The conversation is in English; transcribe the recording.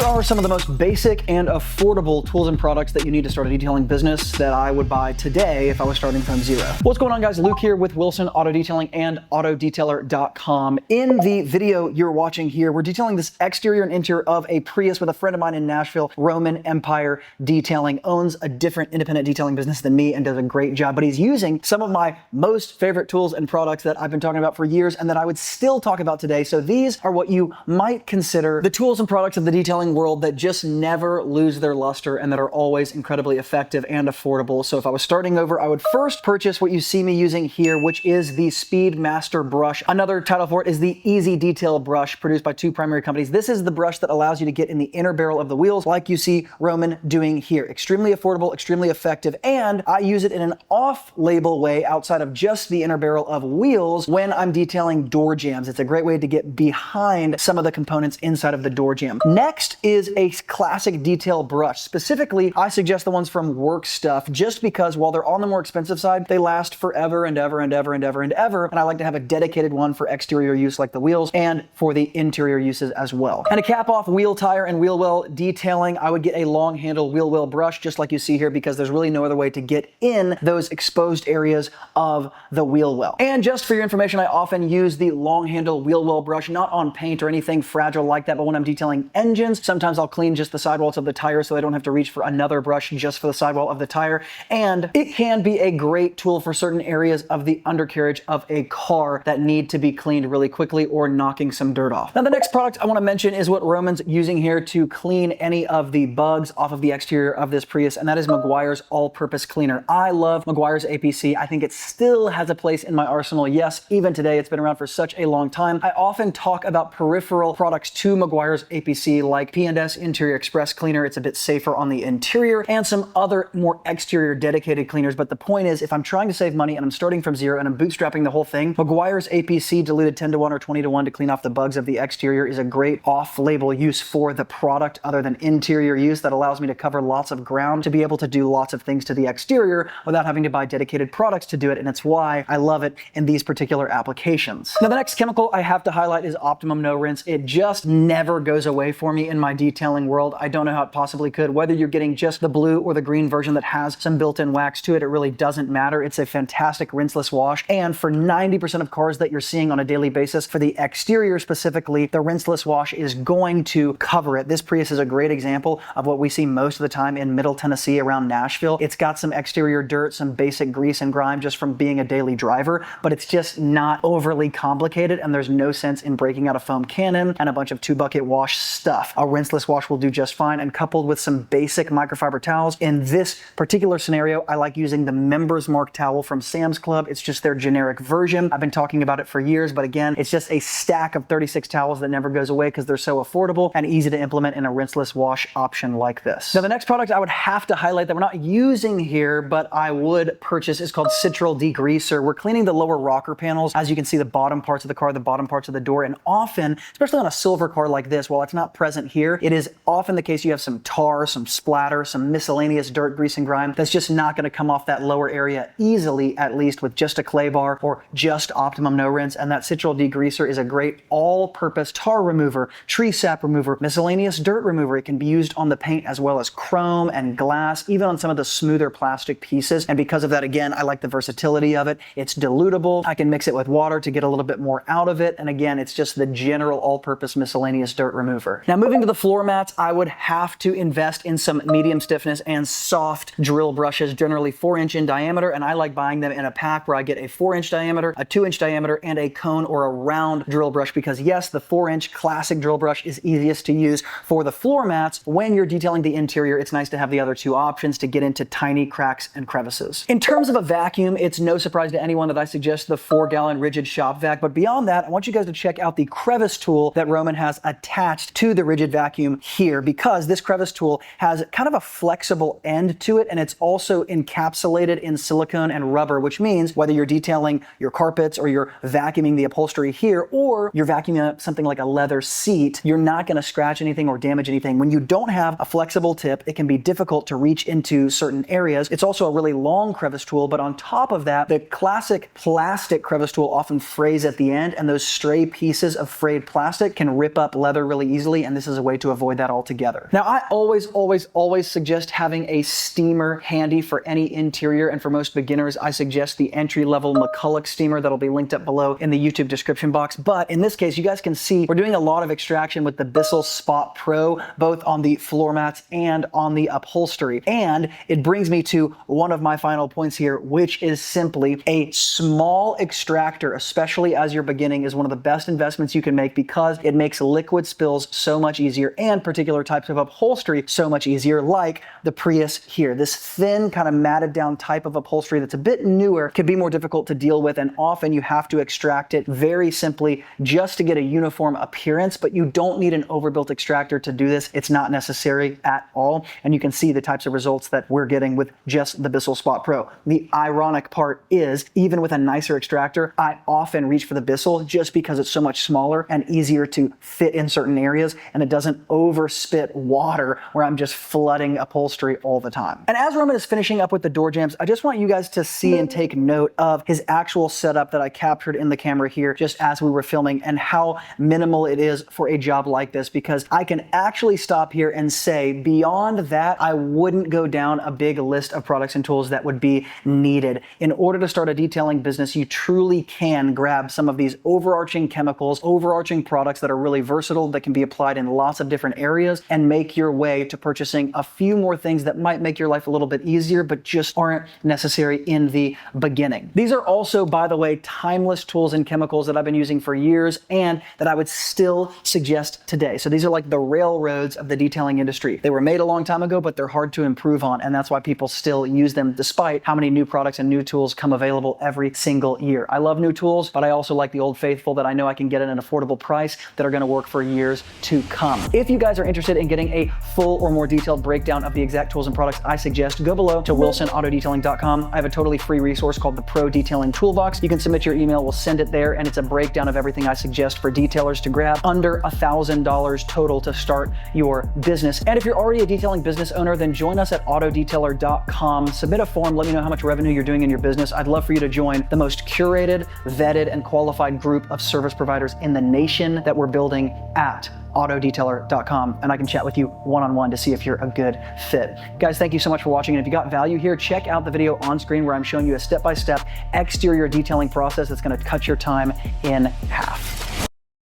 are some of the most basic and affordable tools and products that you need to start a detailing business that I would buy today if I was starting from zero? What's going on, guys? Luke here with Wilson Auto Detailing and autodetailer.com. In the video you're watching here, we're detailing this exterior and interior of a Prius with a friend of mine in Nashville. Roman Empire Detailing owns a different independent detailing business than me and does a great job, but he's using some of my most favorite tools and products that I've been talking about for years and that I would still talk about today. So these are what you might consider the tools and products of the detailing world that just never lose their luster and that are always incredibly effective and affordable. So if I was starting over, I would first purchase what you see me using here, which is the Speedmaster brush. Another title for it is the Easy Detail brush, produced by two primary companies. This is the brush that allows you to get in the inner barrel of the wheels like you see Roman doing here. Extremely affordable, extremely effective, and I use it in an off-label way outside of just the inner barrel of wheels when I'm detailing door jambs. It's a great way to get behind some of the components inside of the door jamb. Next is a classic detail brush. Specifically, I suggest the ones from Work Stuff just because while they're on the more expensive side, they last forever and ever and ever and ever and ever. And I like to have a dedicated one for exterior use like the wheels and for the interior uses as well. And to cap off wheel tire and wheel well detailing, I would get a long handle wheel well brush just like you see here because there's really no other way to get in those exposed areas of the wheel well. And just for your information, I often use the long handle wheel well brush, not on paint or anything fragile like that, but when I'm detailing engines, sometimes I'll clean just the sidewalls of the tire so I don't have to reach for another brush just for the sidewall of the tire. And it can be a great tool for certain areas of the undercarriage of a car that need to be cleaned really quickly or knocking some dirt off. Now, the next product I want to mention is what Roman's using here to clean any of the bugs off of the exterior of this Prius, and that is Meguiar's all-purpose cleaner. I love Meguiar's APC. I think it still has a place in my arsenal. Yes, even today, it's been around for such a long time. I often talk about peripheral products to Meguiar's APC like P&S Interior Express Cleaner. It's a bit safer on the interior, and some other more exterior dedicated cleaners. But the point is, if I'm trying to save money and I'm starting from zero and I'm bootstrapping the whole thing, Meguiar's APC diluted 10-to-1 or 20-to-1 to clean off the bugs of the exterior is a great off-label use for the product other than interior use that allows me to cover lots of ground to be able to do lots of things to the exterior without having to buy dedicated products to do it, and it's why I love it in these particular applications. Now, the next chemical I have to highlight is Optimum No Rinse. It just never goes away for me in my detailing world. I don't know how it possibly could. Whether you're getting just the blue or the green version that has some built-in wax to it, it really doesn't matter. It's a fantastic rinseless wash, and for 90% of cars that you're seeing on a daily basis, for the exterior specifically, the rinseless wash is going to cover it. This Prius is a great example of what we see most of the time in Middle Tennessee around Nashville. It's got some exterior dirt, some basic grease and grime just from being a daily driver, but it's just not overly complicated, and there's no sense in breaking out a foam cannon and a bunch of 2-bucket wash stuff. A rinseless wash will do just fine, and coupled with some basic microfiber towels. In this particular scenario, I like using the Members Mark towel from Sam's Club. It's just their generic version. I've been talking about it for years, but again, it's just a stack of 36 towels that never goes away because they're so affordable and easy to implement in a rinseless wash option like this. Now, the next product I would have to highlight that we're not using here, but I would purchase is called Citral Degreaser. We're cleaning the lower rocker panels. As you can see, the bottom parts of the car, the bottom parts of the door, and often, especially on a silver car like this, while it's not present here, it is often the case you have some tar, some splatter, some miscellaneous dirt, grease, and grime that's just not going to come off that lower area easily, at least with just a clay bar or just Optimum No Rinse. And that Citral Degreaser is a great all-purpose tar remover, tree sap remover, miscellaneous dirt remover. It can be used on the paint as well as chrome and glass, even on some of the smoother plastic pieces. And because of that, again, I like the versatility of it. It's dilutable. I can mix it with water to get a little bit more out of it. And again, it's just the general all-purpose miscellaneous dirt remover. Now, moving to the floor mats, I would have to invest in some medium stiffness and soft drill brushes, generally 4-inch in diameter, and I like buying them in a pack where I get a 4-inch diameter, a 2-inch diameter, and a cone or a round drill brush because yes, the 4-inch classic drill brush is easiest to use for the floor mats. When you're detailing the interior, it's nice to have the other two options to get into tiny cracks and crevices. In terms of a vacuum, it's no surprise to anyone that I suggest the 4-gallon rigid shop vac, but beyond that, I want you guys to check out the crevice tool that Roman has attached to the rigid vacuum here because this crevice tool has kind of a flexible end to it, and it's also encapsulated in silicone and rubber, which means whether you're detailing your carpets or you're vacuuming the upholstery here or you're vacuuming up something like a leather seat, you're not going to scratch anything or damage anything. When you don't have a flexible tip, it can be difficult to reach into certain areas. It's also a really long crevice tool, but on top of that, the classic plastic crevice tool often frays at the end, and those stray pieces of frayed plastic can rip up leather really easily, and this is a way way to avoid that altogether. Now, I always suggest having a steamer handy for any interior, and for most beginners, I suggest the entry-level McCulloch steamer that'll be linked up below in the YouTube description box. But in this case, you guys can see we're doing a lot of extraction with the Bissell Spot Pro, both on the floor mats and on the upholstery. And it brings me to one of my final points here, which is simply a small extractor, especially as you're beginning, is one of the best investments you can make because it makes liquid spills so much easier and particular types of upholstery so much easier, like the Prius here. This thin, kind of matted down type of upholstery that's a bit newer can be more difficult to deal with, and often you have to extract it very simply just to get a uniform appearance, but you don't need an overbuilt extractor to do this. It's not necessary at all, and you can see the types of results that we're getting with just the Bissell Spot Pro. The ironic part is, even with a nicer extractor, I often reach for the Bissell just because it's so much smaller and easier to fit in certain areas, and it doesn't overspit water where I'm just flooding upholstery all the time. And as Roman is finishing up with the door jambs, I just want you guys to see and take note of his actual setup that I captured in the camera here just as we were filming, and how minimal it is for a job like this, because I can actually stop here and say, beyond that, I wouldn't go down a big list of products and tools that would be needed. In order to start a detailing business, you truly can grab some of these overarching chemicals, overarching products that are really versatile, that can be applied in lots of different areas, and make your way to purchasing a few more things that might make your life a little bit easier, but just aren't necessary in the beginning. These are also, by the way, timeless tools and chemicals that I've been using for years and that I would still suggest today. So these are like the railroads of the detailing industry. They were made a long time ago, but they're hard to improve on, and that's why people still use them despite how many new products and new tools come available every single year. I love new tools, but I also like the old faithful that I know I can get at an affordable price that are gonna work for years to come. If you guys are interested in getting a full or more detailed breakdown of the exact tools and products I suggest, go below to wilsonautodetailing.com. I have a totally free resource called the Pro Detailing Toolbox. You can submit your email, we'll send it there, and it's a breakdown of everything I suggest for detailers to grab under $1,000 total to start your business. And if you're already a detailing business owner, then join us at autodetailer.com. Submit a form, let me know how much revenue you're doing in your business. I'd love for you to join the most curated, vetted, and qualified group of service providers in the nation that we're building at autodetailer.com, and I can chat with you one-on-one to see if you're a good fit. Guys, thank you so much for watching, and if you got value here, check out the video on screen where I'm showing you a step-by-step exterior detailing process that's gonna cut your time in half.